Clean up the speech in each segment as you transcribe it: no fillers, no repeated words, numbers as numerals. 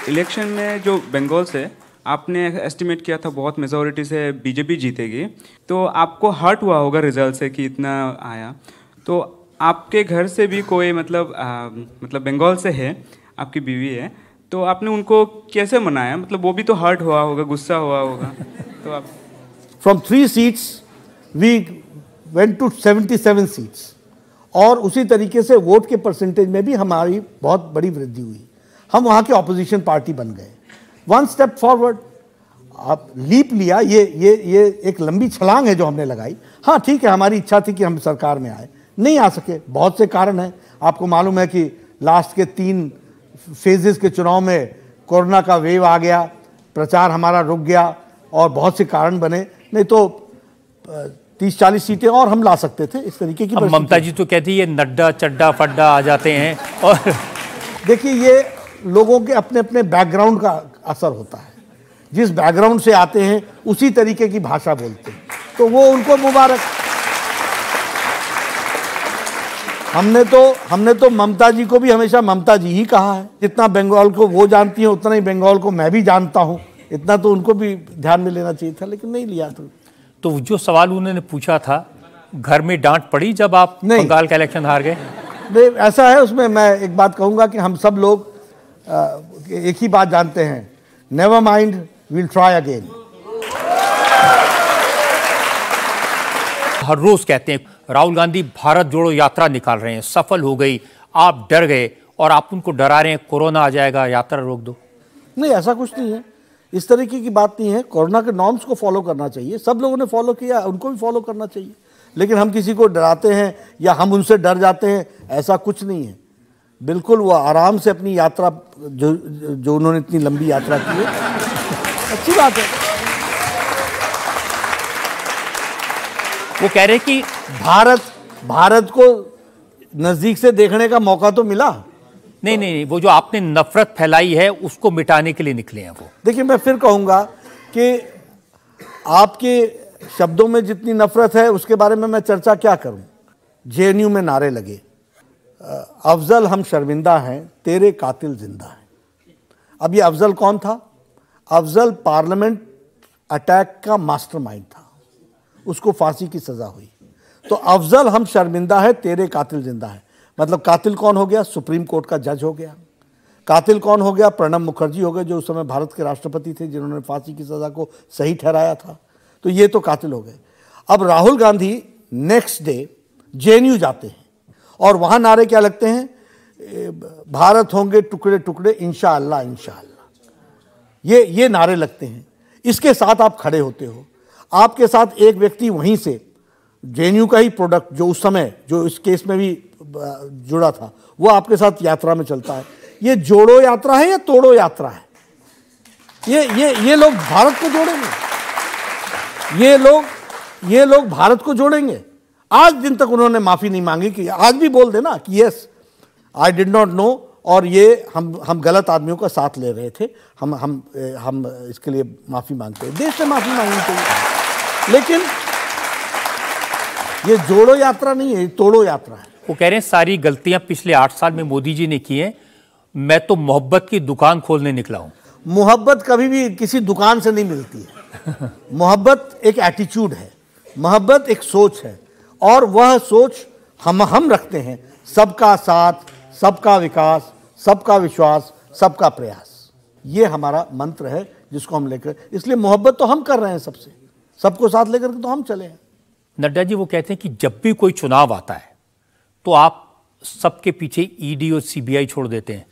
Election में जो बंगाल से आपने एस्टिमेट किया था बहुत मेजॉरिटी से बीजेपी जीतेगी, तो आपको हर्ट हुआ होगा रिजल्ट से कि इतना आया। तो आपके घर से भी कोई मतलब बंगाल से है, आपकी बीवी है, तो आपने उनको कैसे मनाया? मतलब वो भी तो हर्ट हुआ होगा, गुस्सा हुआ होगा। तो आप from 3 seats we went to 77 seats, और उसी तरीके से वोट के परसेंटेज में भी हमारी बहुत बड़ी वृद्धि हुई। हम वहाँ के ऑपोजिशन पार्टी बन गए। 1 स्टेप फॉरवर्ड, आप लीप लिया। ये एक लंबी छलांग है जो हमने लगाई। हाँ ठीक है, हमारी इच्छा थी कि हम सरकार में आए, नहीं आ सके, बहुत से कारण हैं। आपको मालूम है कि लास्ट के 3 फेजेस के चुनाव में कोरोना का वेव आ गया, प्रचार हमारा रुक गया और बहुत से कारण बने, नहीं तो 30-40 सीटें और हम ला सकते थे। इस तरीके की ममता जी तो कहती है नड्डा चड्डा फड्डा आ जाते हैं। और देखिए, ये लोगों के अपने अपने बैकग्राउंड का असर होता है। जिस बैकग्राउंड से आते हैं उसी तरीके की भाषा बोलते हैं, तो वो उनको मुबारक। हमने तो ममता जी को भी हमेशा ममता जी ही कहा है। जितना बंगाल को वो जानती है उतना ही बंगाल को मैं भी जानता हूँ। इतना तो उनको भी ध्यान में लेना चाहिए था, लेकिन नहीं लिया। तो जो सवाल उन्होंने पूछा था, घर में डांट पड़ी जब आप बंगाल का इलेक्शन हार गए? नहीं, ऐसा है। उसमें मैं एक बात कहूँगा कि हम सब लोग एक ही बात जानते हैं, never mind, will try again. हर रोज कहते हैं राहुल गांधी भारत जोड़ो यात्रा निकाल रहे हैं, सफल हो गई, आप डर गए और आप उनको डरा रहे हैं कोरोना आ जाएगा, यात्रा रोक दो। नहीं, ऐसा कुछ नहीं है, इस तरीके की बात नहीं है। कोरोना के नॉर्म्स को फॉलो करना चाहिए, सब लोगों ने फॉलो किया, उनको भी फॉलो करना चाहिए। लेकिन हम किसी को डराते हैं या हम उनसे डर जाते हैं, ऐसा कुछ नहीं है। बिल्कुल वो आराम से अपनी यात्रा, जो उन्होंने इतनी लंबी यात्रा की है, अच्छी बात है। वो कह रहे हैं कि भारत को नजदीक से देखने का मौका तो मिला। नहीं, वो जो आपने नफरत फैलाई है उसको मिटाने के लिए निकले हैं वो। देखिए, मैं फिर कहूंगा कि आपके शब्दों में जितनी नफरत है उसके बारे में मैं चर्चा क्या करूं। जेएनयू में नारे लगे, अफजल हम शर्मिंदा हैं, तेरे कातिल जिंदा हैं। अब ये अफजल कौन था? अफजल पार्लियामेंट अटैक का मास्टरमाइंड था, उसको फांसी की सजा हुई। तो अफजल हम शर्मिंदा है, तेरे कातिल जिंदा है। मतलब कातिल कौन हो गया? सुप्रीम कोर्ट का जज हो गया। कातिल कौन हो गया? प्रणब मुखर्जी हो गए, जो उस समय भारत के राष्ट्रपति थे, जिन्होंने फांसी की सजा को सही ठहराया था। तो ये तो कातिल हो गए। अब Rahul Gandhi next day JNU जाते हैं और वहां नारे क्या लगते हैं? भारत होंगे टुकड़े टुकड़े, इंशाअल्लाह इंशाअल्लाह। ये नारे लगते हैं। इसके साथ आप खड़े होते हो। आपके साथ एक व्यक्ति वहीं से जेएनयू का ही प्रोडक्ट, जो उस समय जो इस केस में भी जुड़ा था, वो आपके साथ यात्रा में चलता है। ये जोड़ो यात्रा है या तोड़ो यात्रा है? ये लोग भारत को जोड़ेंगे, ये लोग भारत को जोड़ेंगे। आज दिन तक उन्होंने माफी नहीं मांगी। कि आज भी बोल देना कि yes I did not know, और ये हम गलत आदमियों का साथ ले रहे थे, हम इसके लिए माफी मांगते हैं। देश से माफी मांगनी चाहिए। लेकिन ये जोड़ो यात्रा नहीं है, ये तोड़ो यात्रा है। वो कह रहे हैं सारी गलतियां पिछले 8 साल में मोदी जी ने की हैं, मैं तो मोहब्बत की दुकान खोलने निकला हूं। मोहब्बत कभी भी किसी दुकान से नहीं मिलती है। मोहब्बत एक एटीट्यूड है, मोहब्बत एक सोच है, और वह सोच हम रखते हैं। सबका साथ, सबका विकास, सबका विश्वास, सबका प्रयास, ये हमारा मंत्र है जिसको हम लेकर, इसलिए मोहब्बत तो हम कर रहे हैं सबसे, सबको साथ लेकर तो हम चले हैं। नड्डा जी वो कहते हैं कि जब भी कोई चुनाव आता है तो आप सबके पीछे ईडी और सीबीआई छोड़ देते हैं।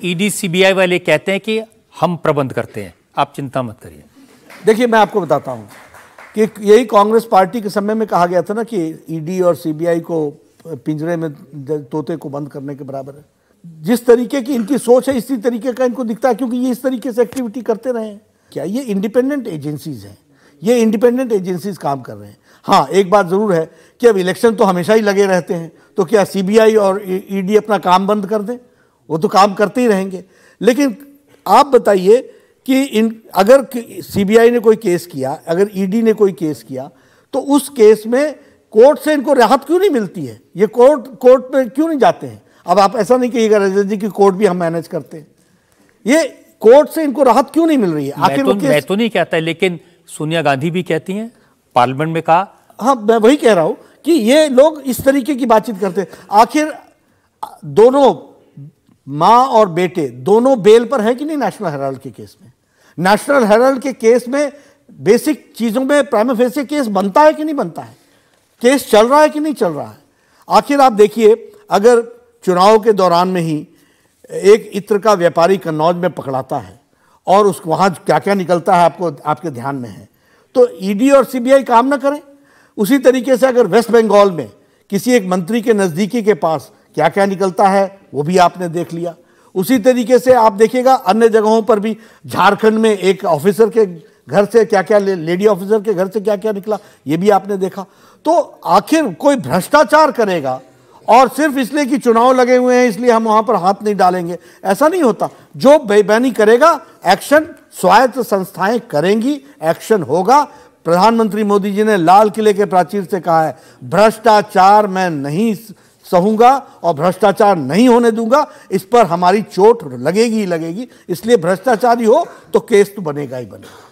ईडी सीबीआई वाले कहते हैं कि हम प्रबंध करते हैं, आप चिंता मत करिए। देखिए, मैं आपको बताता हूं कि यही कांग्रेस पार्टी के समय में कहा गया था ना कि ईडी और सीबीआई को पिंजरे में तोते को बंद करने के बराबर है। जिस तरीके की इनकी सोच है इसी तरीके का इनको दिखता है, क्योंकि ये इस तरीके से एक्टिविटी करते रहे हैं। क्या ये इंडिपेंडेंट एजेंसीज हैं? ये इंडिपेंडेंट एजेंसीज काम कर रहे हैं। हाँ, एक बात जरूर है कि अब इलेक्शन तो हमेशा ही लगे रहते हैं, तो क्या सीबीआई और ईडी अपना काम बंद कर दें? वो तो काम करते ही रहेंगे। लेकिन आप बताइए कि अगर सीबीआई ने कोई केस किया, अगर ईडी ने कोई केस किया, तो उस केस में कोर्ट से इनको राहत क्यों नहीं मिलती है? ये कोर्ट में क्यों नहीं जाते हैं? अब आप ऐसा नहीं कहिएगा रजत जी कि कोर्ट भी हम मैनेज करते हैं। ये कोर्ट से इनको राहत क्यों नहीं मिल रही है? आखिर मैं तो नहीं कहता, लेकिन सोनिया गांधी भी कहती हैं, पार्लियामेंट में कहा। हाँ, मैं वही कह रहा हूं कि ये लोग इस तरीके की बातचीत करते हैं। आखिर दोनों माँ और बेटे दोनों बेल पर है कि नहीं नेशनल हेराल्ड के केस में? नेशनल हेराल्ड के केस में बेसिक चीजों में प्राइमा फेसी केस बनता है कि नहीं बनता है? केस चल रहा है कि नहीं चल रहा है? आखिर आप देखिए, अगर चुनाव के दौरान में ही एक इत्र का व्यापारी कन्नौज में पकड़ाता है और उस वहां क्या क्या निकलता है आपके ध्यान में है, तो ईडी और सीबीआई काम ना करें। उसी तरीके से अगर वेस्ट बंगाल में किसी एक मंत्री के नजदीकी के पास क्या क्या निकलता है वो भी आपने देख लिया। उसी तरीके से आप देखिएगा अन्य जगहों पर भी, झारखंड में एक ऑफिसर के घर से क्या क्या, लेडी ऑफिसर के घर से क्या क्या निकला, ये भी आपने देखा। तो आखिर कोई भ्रष्टाचार करेगा और सिर्फ इसलिए कि चुनाव लगे हुए हैं इसलिए हम वहां पर हाथ नहीं डालेंगे, ऐसा नहीं होता। जो बेईमानी करेगा, एक्शन स्वायत्त संस्थाएं करेंगी, एक्शन होगा। प्रधानमंत्री मोदी जी ने लाल किले के प्राचीर से कहा है, भ्रष्टाचार मैं नहीं सहूंगा और भ्रष्टाचार नहीं होने दूंगा, इस पर हमारी चोट लगेगी ही लगेगी। इसलिए भ्रष्टाचारी हो तो केस तो बनेगा ही बनेगा।